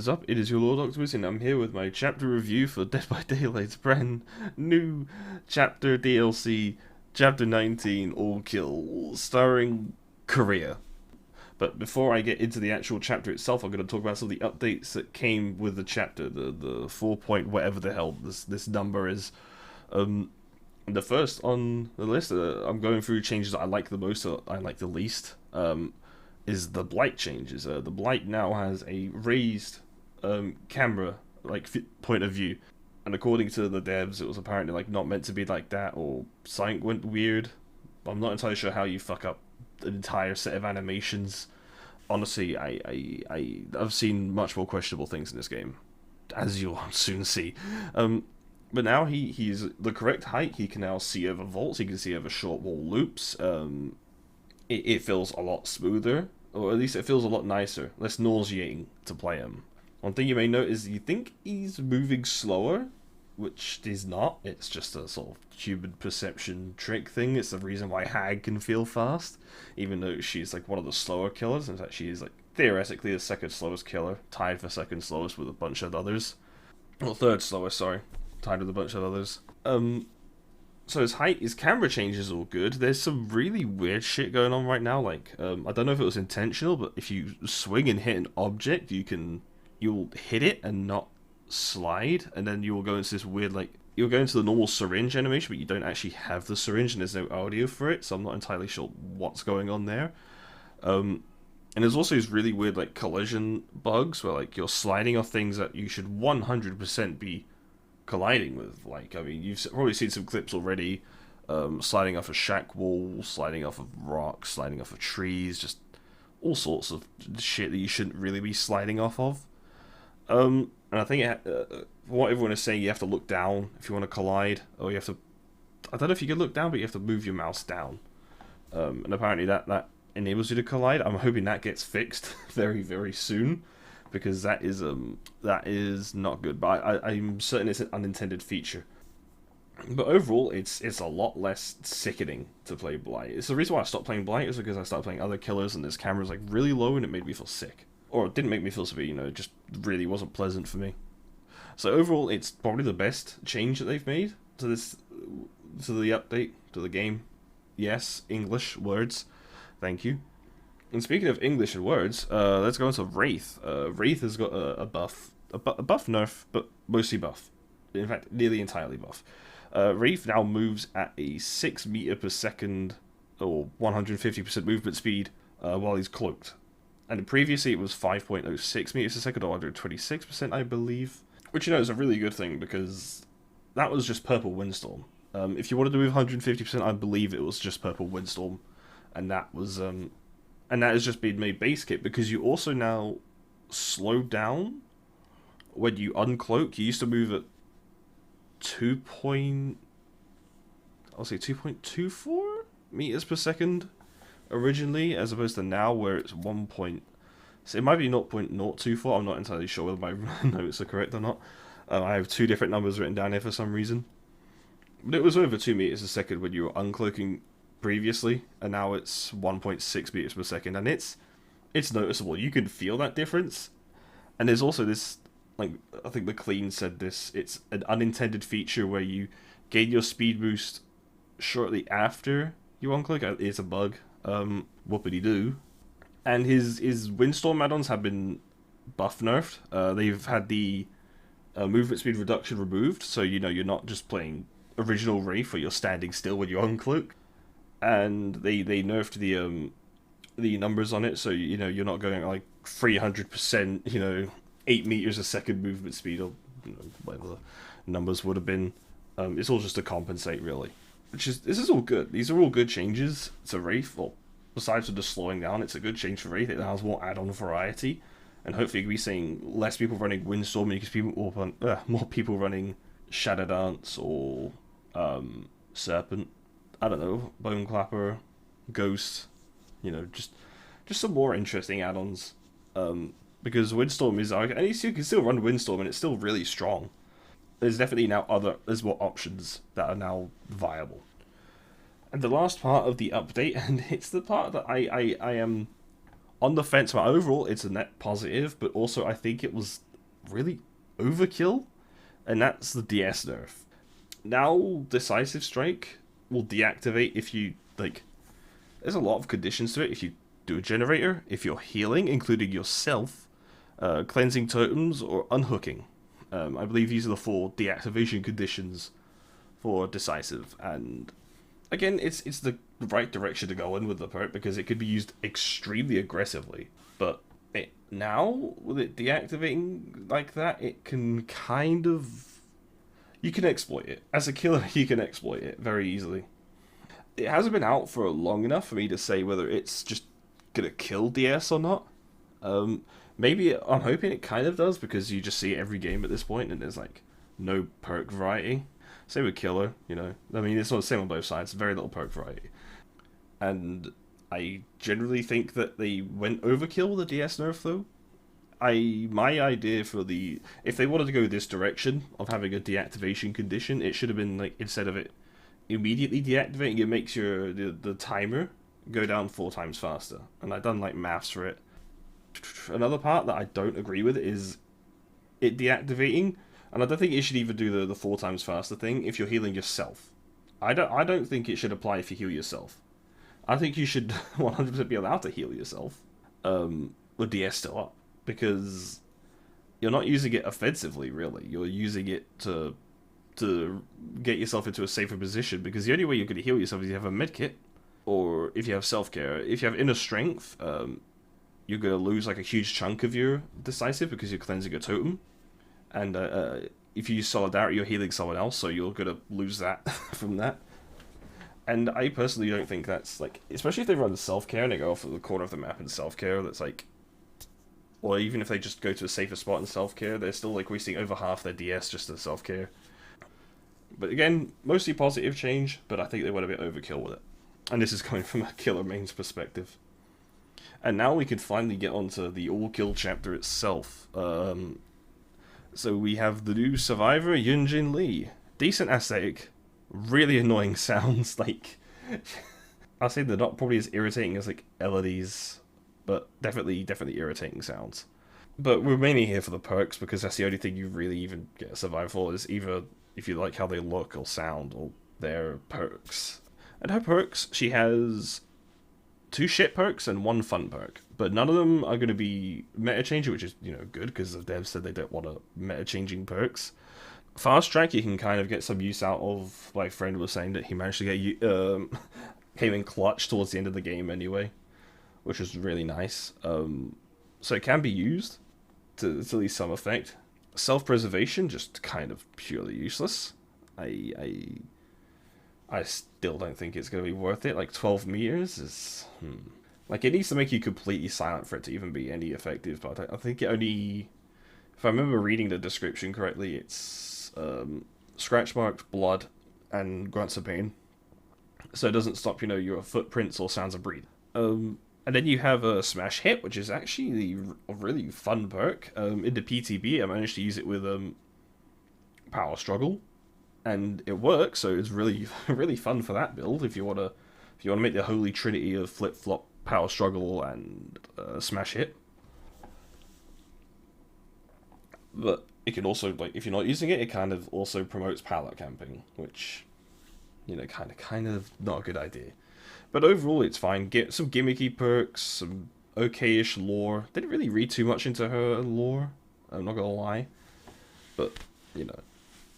is up? It is your Lord Octopussy, and I'm here with my chapter review for Dead by Daylight's brand new chapter DLC, Chapter 19, All Kill, starring Korea. But before I get into the actual chapter itself, I'm going to talk about some of the updates that came with the chapter, the 4 point whatever the hell this number is. The first on the list, I'm going through changes I like the most, or I like the least. Is the blight changes. The blight now has a raised camera point of view, and according to the devs, it was apparently not meant to be like that, or something went weird. I'm not entirely sure how you fuck up an entire set of animations. Honestly, I've seen much more questionable things in this game, as you'll soon see. But now he's the correct height. He can now see over vaults. He can see over short wall loops. It feels a lot smoother, or at least it feels a lot nicer, less nauseating to play him. One thing you may note is you think he's moving slower, which he's not. It's just a sort of human perception trick thing. It's the reason why Hag can feel fast, even though she's one of the slower killers. In fact, she is theoretically the second slowest killer, tied for second slowest with a bunch of others. Well, third slowest, sorry, tied with a bunch of others. So his height, his camera changes all good. There's some really weird shit going on right now. I don't know if it was intentional, but if you swing and hit an object, you'll hit it and not slide, and then you will go into this weird you'll go into the normal syringe animation, but you don't actually have the syringe, and there's no audio for it. So I'm not entirely sure what's going on there. And there's also these really weird collision bugs where you're sliding off things that you should 100% be colliding with. You've probably seen some clips already, sliding off a shack wall, sliding off of rocks, sliding off of trees, just all sorts of shit that you shouldn't really be sliding off of. And I think what everyone is saying, you have to look down if you want to collide, or you have to, I don't know if you can look down, but you have to move your mouse down. And apparently that enables you to collide. I'm hoping that gets fixed very, very soon, because that is not good. But I'm certain it's an unintended feature. But overall, it's a lot less sickening to play Blight. It's the reason why I stopped playing Blight, is because I started playing other killers and this camera's really low, and it made me feel sick. Or it didn't make me feel severe, it just really wasn't pleasant for me. So overall, it's probably the best change that they've made to the update, to the game. Yes, English words. Thank you. And speaking of English and words, let's go into Wraith. Wraith has got a buff. A buff nerf, but mostly buff. In fact, nearly entirely buff. Wraith now moves at a 6 meter per second, or 150% movement speed, while he's cloaked. And previously it was 5.06 meters per second, or 126%, I believe. Which, is a really good thing, because that was just Purple Windstorm. If you wanted to move 150%, I believe it was just Purple Windstorm. And that was, and that has just been made base kit, because you also now slow down when you uncloak. You used to move at 2.24 meters per second originally, as opposed to now where it's 1. So it might be 0.024. I'm not entirely sure whether my notes are correct or not. I have two different numbers written down here for some reason. But it was over 2 meters a second when you were uncloaking previously, and now it's 1.6 meters per second, and it's noticeable. You can feel that difference. And there's also this, I think the Clean said this, it's an unintended feature where you gain your speed boost shortly after you uncloak. It's a bug. Whoopity-doo. And his Windstorm add-ons have been buff nerfed. They've had the movement speed reduction removed, so you're not just playing original Wraith where you're standing still when you uncloak. And they nerfed the numbers on it, so you're not going 300%, 8 meters a second movement speed, or whatever the numbers would have been. It's all just to compensate, really. This is all good. These are all good changes to Wraith. Well, besides from just slowing down, it's a good change for Wraith. It has more add-on variety, and hopefully we'll be seeing less people running Windstorm, because more people running Shadow Dance or Serpent. I don't know, Bone Clapper, Ghost. Just some more interesting add-ons. Because Windstorm is, at least you can still run Windstorm, and it's still really strong. There's definitely there's more options that are now viable. And the last part of the update, and it's the part that I am on the fence about. Overall, it's a net positive, but also I think it was really overkill, and that's the DS nerf. Now, Decisive Strike will deactivate if you, like, there's a lot of conditions to it. If you do a generator, if you're healing, including yourself, cleansing totems, or unhooking. I believe these are the 4 deactivation conditions for Decisive, and again, it's the right direction to go in with the perk because it could be used extremely aggressively. But now, with it deactivating like that, it can kind of... You can exploit it. As a killer, you can exploit it very easily. It hasn't been out for long enough for me to say whether it's just gonna kill DS or not. Maybe, I'm hoping it kind of does, because you just see it every game at this point, and there's like no perk variety. Same with killer, you know. I mean, it's not the same on both sides. Very little perk variety. And I generally think that they went overkill with the DS nerf, though. My idea for if they wanted to go this direction of having a deactivation condition, it should have been like, instead of it immediately deactivating, it makes the timer go down 4 times faster. And I've done like maths for it. Another part that I don't agree with is it deactivating, and I don't think it should even do the 4 times faster thing if you're healing yourself. I don't think it should apply if you heal yourself. I think you should 100% be allowed to heal yourself with DS still up, because you're not using it offensively, really. You're using it to get yourself into a safer position, because the only way you're going to heal yourself is if you have a medkit, or if you have self-care. If you have inner strength, you're going to lose like a huge chunk of your decisive because you're cleansing a totem. And if you use solidarity, you're healing someone else, so you're going to lose that from that. And I personally don't think that's, like, especially if they run self-care and they go off at the corner of the map in self-care, that's like, or even if they just go to a safer spot in self-care, they're still like wasting over half their DS just in self-care. But again, mostly positive change, but I think they went a bit overkill with it. And this is coming from a killer main's perspective. And now we can finally get onto the all-kill chapter itself. So we have the new survivor, Yun-Jin Lee. Decent aesthetic, really annoying sounds. Like, I'll say they're not probably as irritating as like Elodie's, but definitely irritating sounds. But we're mainly here for the perks, because that's the only thing you really even get a survivor for, is either if you like how they look or sound, or their perks. And her perks, she has 2 shit perks and 1 fun perk, but none of them are going to be meta changing, which is, you know, good, because the devs said they don't want to meta changing perks. Fast track, you can kind of get some use out of. My friend was saying that he managed to get came in clutch towards the end of the game anyway, which was really nice. So it can be used to at least some effect. Self-preservation, just kind of purely useless. I still don't think it's going to be worth it. Like, 12 meters is... Like, it needs to make you completely silent for it to even be any effective, but I think it only... If I remember reading the description correctly, it's scratch marks, blood, and grunts of pain. So it doesn't stop, you know, your footprints or sounds of breathing. And then you have a smash hit, which is actually a really fun perk. In the PTB, I managed to use it with power struggle, and it works. So it's really really fun for that build. If you wanna make the holy trinity of flip flop, power struggle, and smash hit. But it can also, like, if you're not using it, it kind of also promotes pallet camping, which, you know, kind of not a good idea. But overall, it's fine. Get some gimmicky perks, some okay-ish lore. Didn't really read too much into her lore, I'm not gonna lie. But, you know,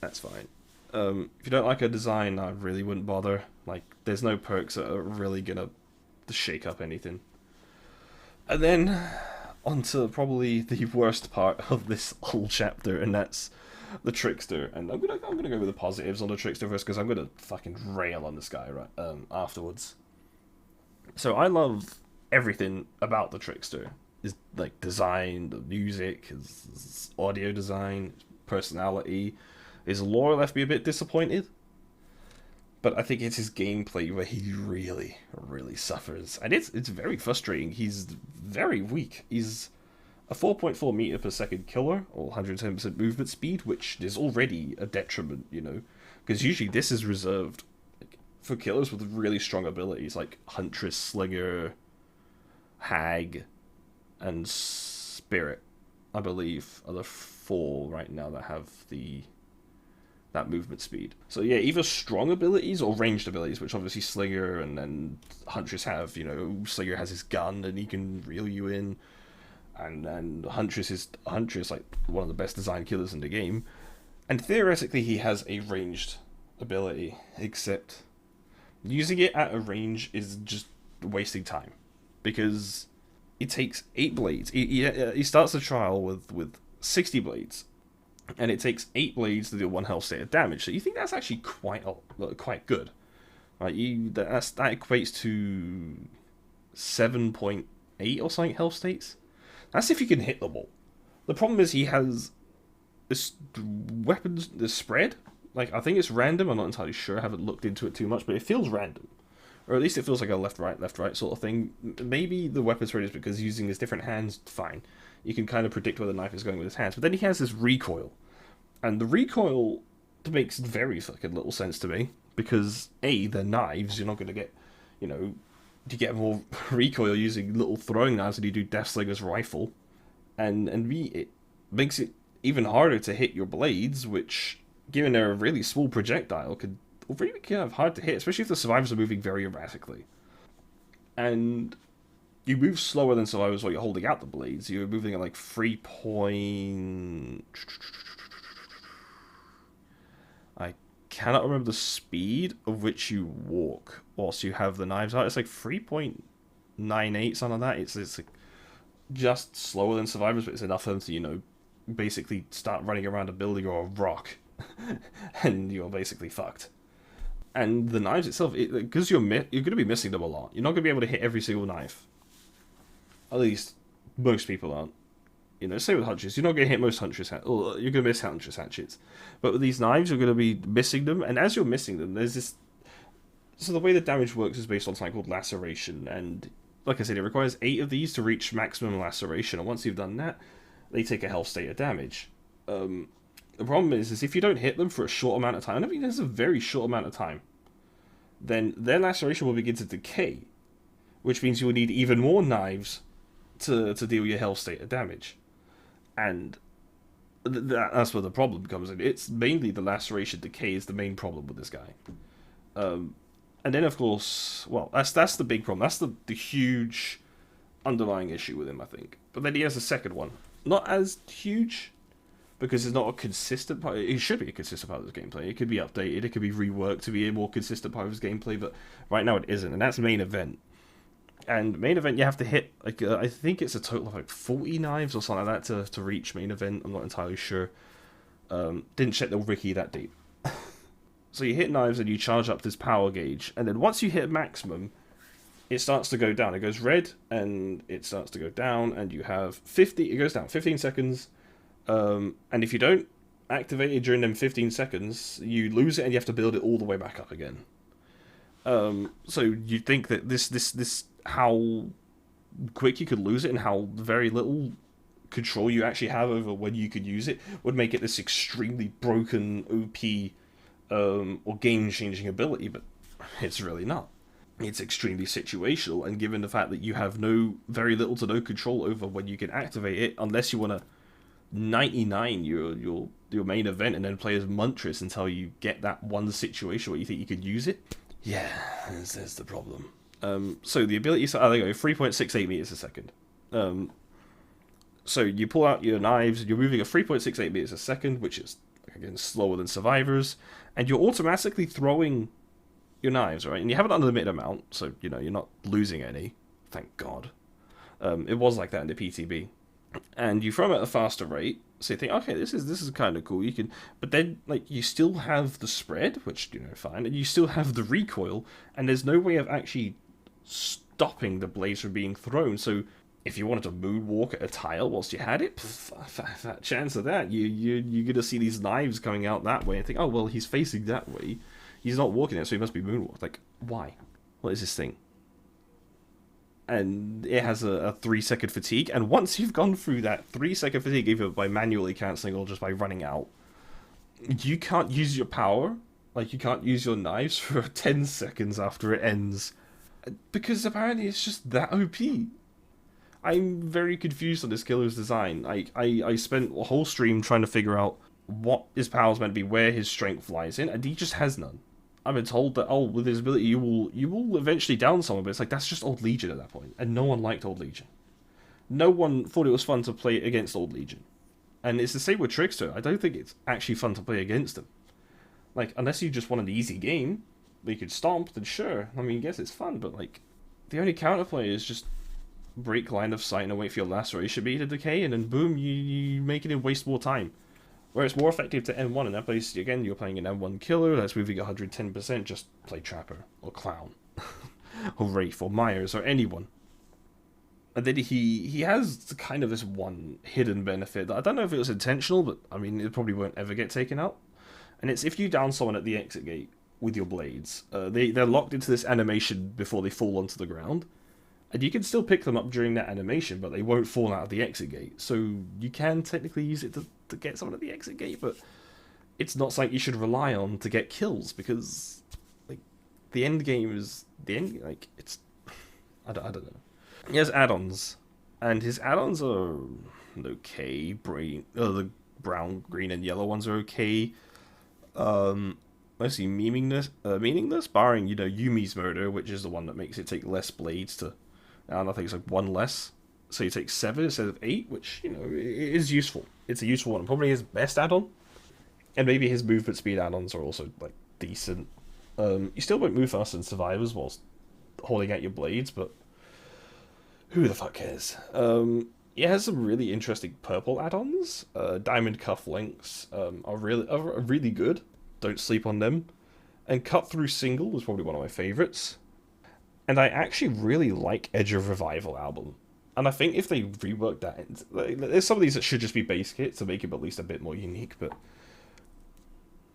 that's fine. If you don't like her design, I really wouldn't bother. Like, there's no perks that are really gonna shake up anything. And then, onto probably the worst part of this whole chapter, and that's the Trickster. And I'm gonna go with the positives on the Trickster first, because I'm gonna fucking rail on this guy afterwards. So I love everything about the Trickster. His, like, design, the music, his audio design, his personality. His lore left me a bit disappointed, but I think it's his gameplay where he really, really suffers, and it's very frustrating. He's very weak. He's a 4.4 meter per second killer, or 110% movement speed, which is already a detriment, you know, because usually this is reserved for killers with really strong abilities, like Huntress, Slinger, Hag, and Spirit. I believe, are the 4 right now that have that movement speed. So yeah, either strong abilities or ranged abilities, which obviously Slinger and then Huntress have. You know, Slinger has his gun and he can reel you in, and then Huntress is like one of the best designed killers in the game. And theoretically, he has a ranged ability, except using it at a range is just wasting time, because it takes 8 blades. He starts the trial with 60 blades, and it takes 8 blades to do 1 health state of damage. So you think that's actually quite good, right? That equates to 7.8 or something health states. That's if you can hit them all. The problem is he has this weapons, the spread. Like, I think it's random. I'm not entirely sure. I haven't looked into it too much, but it feels random. Or at least it feels like a left, right sort of thing. Maybe the weapon spread is because using his different hands, fine. You can kind of predict where the knife is going with his hands. But then he has this recoil. And the recoil makes very fucking little sense to me. Because, A, they're knives. You're not going to get, you get more recoil using little throwing knives than you do Deathslinger's rifle. And B, it makes it even harder to hit your blades, which, given they're a really small projectile, could really kind of hard to hit, especially if the survivors are moving very erratically. And you move slower than survivors while you're holding out the blades. You're moving at like 3 point... I cannot remember the speed of which you walk whilst you have the knives out. It's like 3.98, something like that. It's like just slower than survivors, but it's enough for them to, basically start running around a building or a rock. And you're basically fucked. And the knives itself, because you're going to be missing them a lot. You're not going to be able to hit every single knife. At least, most people aren't. Same with Huntress. You're not going to hit most Huntress hatchets. Or you're going to miss Huntress hatchets. But with these knives, you're going to be missing them. And as you're missing them, there's this... So the way the damage works is based on something called laceration. And like I said, it requires 8 of these to reach maximum laceration. And once you've done that, they take a health state of damage. The problem is if you don't hit them for a short amount of time, and I mean there's a very short amount of time, then their laceration will begin to decay, which means you will need even more knives to deal your health state of damage. And that's where the problem comes in. It's mainly the laceration decay is the main problem with this guy. And then, of course, well, that's the big problem. That's the huge underlying issue with him, I think. But then he has a second one. Not as huge, because it's not a consistent part. It should be a consistent part of his gameplay. It could be updated, it could be reworked to be a more consistent part of his gameplay, but right now it isn't, and that's main event. And main event, you have to hit, like, I think it's a total of like 40 knives or something like that to reach main event. I'm not entirely sure. Didn't check the wiki that deep. So you hit knives and you charge up this power gauge, and then once you hit maximum, it starts to go down. It goes red, and it starts to go down, and you have 50, it goes down 15 seconds, and if you don't activate it during them 15 seconds, you lose it, and you have to build it all the way back up again. So you'd think that this how quick you could lose it, and how very little control you actually have over when you could use it, would make it this extremely broken OP, or game-changing ability, but it's really not. It's extremely situational, and given the fact that you have very little to no control over when you can activate it, unless you want to 99 your main event and then play as Huntress until you get that one situation where you think you could use it. Yeah, there's the problem. So the ability, there you go, 3.68 meters a second. So you pull out your knives, you're moving at 3.68 meters a second, which is, again, slower than survivors, and you're automatically throwing your knives, right? And you have an unlimited amount, so, you're not losing any, thank God. It was like that in the PTB. And you throw them at a faster rate, so you think, okay, this is kind of cool, you can, but then, like, you still have the spread, which, fine, and you still have the recoil, and there's no way of actually stopping the blades from being thrown, so if you wanted to moonwalk at a tile whilst you had it, fat chance of that. You're going to see these knives coming out that way and think, oh, well, he's facing that way. He's not walking it, so he must be moonwalked. Like, why? What is this thing? And it has a 3-second fatigue, and once you've gone through that 3-second fatigue, either by manually cancelling or just by running out, you can't use your power, like, you can't use your knives for 10 seconds after it ends, because apparently it's just that OP. I'm very confused on this killer's design. I spent a whole stream trying to figure out what his powers meant to be, where his strength lies in, and he just has none. I've been told that, oh, with his ability you will eventually down someone, but it's like, that's just Old Legion at that point, and no one liked Old Legion. No one thought it was fun to play against Old Legion. And it's the same with Trickster. I don't think it's actually fun to play against him. Like, unless you just want an easy game that you could stomp, then sure. I mean, I guess it's fun, but like, the only counterplay is just break line of sight and wait for your laceration bead to decay, and then boom, you make it and waste more time. Where it's more effective to N1 in that place, again, you're playing an N1 killer that's moving 110%, just play Trapper, or Clown, or Wraith, or Myers, or anyone. And then he has kind of this one hidden benefit that I don't know if it was intentional, but I mean, it probably won't ever get taken out. And it's if you down someone at the exit gate with your blades, they're locked into this animation before they fall onto the ground. And you can still pick them up during that animation, but they won't fall out of the exit gate. So you can technically use it to get someone at the exit gate, but it's not something you should rely on to get kills, because like the end game is the end. Like, it's I don't know. He has add-ons, and his add-ons are okay. The brown, green, and yellow ones are okay. Mostly meaningless, barring, you know, Yumi's murder, which is the one that makes it take less blades to. And I think it's like one less, so you take 7 instead of 8, which, you know, it is useful. It's a useful one. Probably his best add-on, and maybe his movement speed add-ons are also like decent. You still won't move faster than survivors whilst holding out your blades, but who the fuck cares? It has some really interesting purple add-ons. Diamond Cuff Links are really good. Don't sleep on them. And Cut Through Single is probably one of my favourites. And I actually really like Edge of Revival album. And I think if they reworked that, there's some of these that should just be base kits to make it at least a bit more unique, but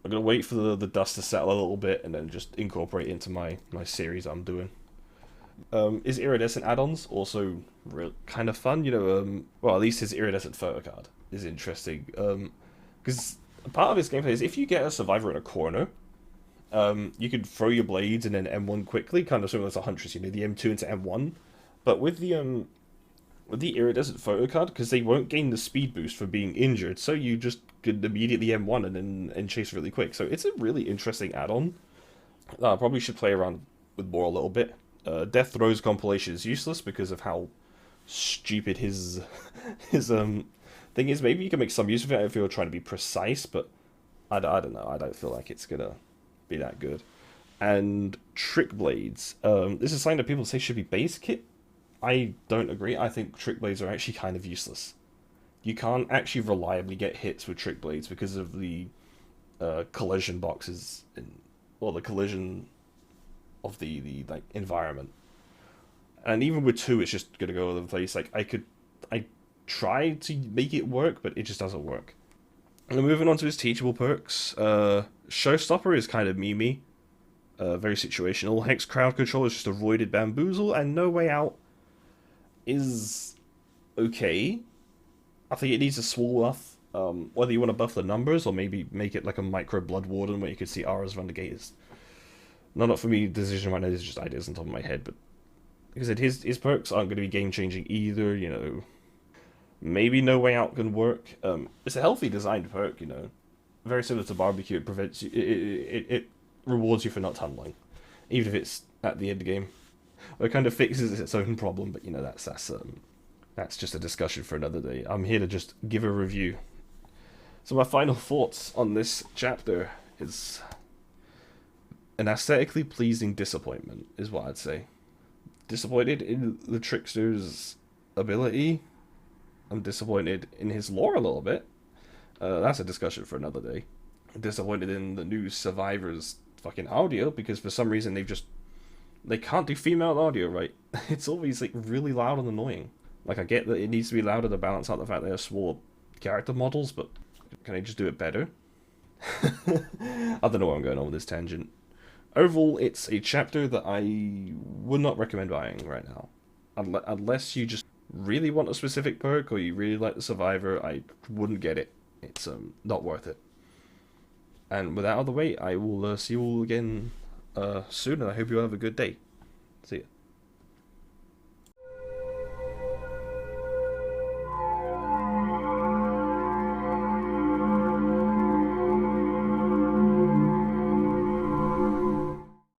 I'm going to wait for the dust to settle a little bit and then just incorporate it into my series I'm doing. His iridescent add-ons also kind of fun, you know. Well, at least his iridescent photo card is interesting, because part of his gameplay is if you get a survivor in a corner, you can throw your blades and then M1 quickly, kind of similar to Huntress, you know, the M2 into M1. But with the iridescent photo card, because they won't gain the speed boost for being injured, so you just could immediately M1 and chase really quick. So it's a really interesting add-on that I probably should play around with more a little bit. Death Throws compilation is useless because of how stupid his thing is. Maybe you can make some use of it if you're trying to be precise, but I don't know. I don't feel like it's gonna be that good. And Trick Blades. This is something that people say should be base kit. I don't agree. I think Trick Blades are actually kind of useless. You can't actually reliably get hits with Trick Blades because of the collision boxes, or the collision of the like environment. And even with 2, it's just gonna go all over the place. Like, I tried to make it work, but it just doesn't work. And moving on to his teachable perks, Showstopper is kind of memey, very situational. Hex Crowd Control is just avoided Bamboozle, and No Way Out is okay. I think it needs a small buff. Whether you want to buff the numbers or maybe make it like a micro Blood Warden where you could see auras run the gate is not for me decision right now. It's just ideas on top of my head, but like I said, his perks aren't going to be game changing either. You know, maybe No Way Out can work. It's a healthy designed perk. You know, very similar to Barbecue. It prevents you. It rewards you for not tunneling, even if it's at the end game. It kind of fixes its own problem, but you know, that's just a discussion for another day. I'm here to just give a review. So my final thoughts on this chapter is an aesthetically pleasing disappointment, is what I'd say. Disappointed in the Trickster's ability. I'm disappointed in his lore a little bit. That's a discussion for another day. I'm disappointed in the new Survivor's fucking audio, because for some reason they can't do female audio right. It's always like really loud and annoying. Like, I get that it needs to be louder to balance out the fact they're small character models, but can I just do it better? I don't know where I'm going on with this tangent. Overall, it's a chapter that I would not recommend buying right now. Unless you just really want a specific perk, or you really like the Survivor, I wouldn't get it. It's not worth it. And with that out of the way, I will see you all again soon, and I hope you all have a good day. See ya.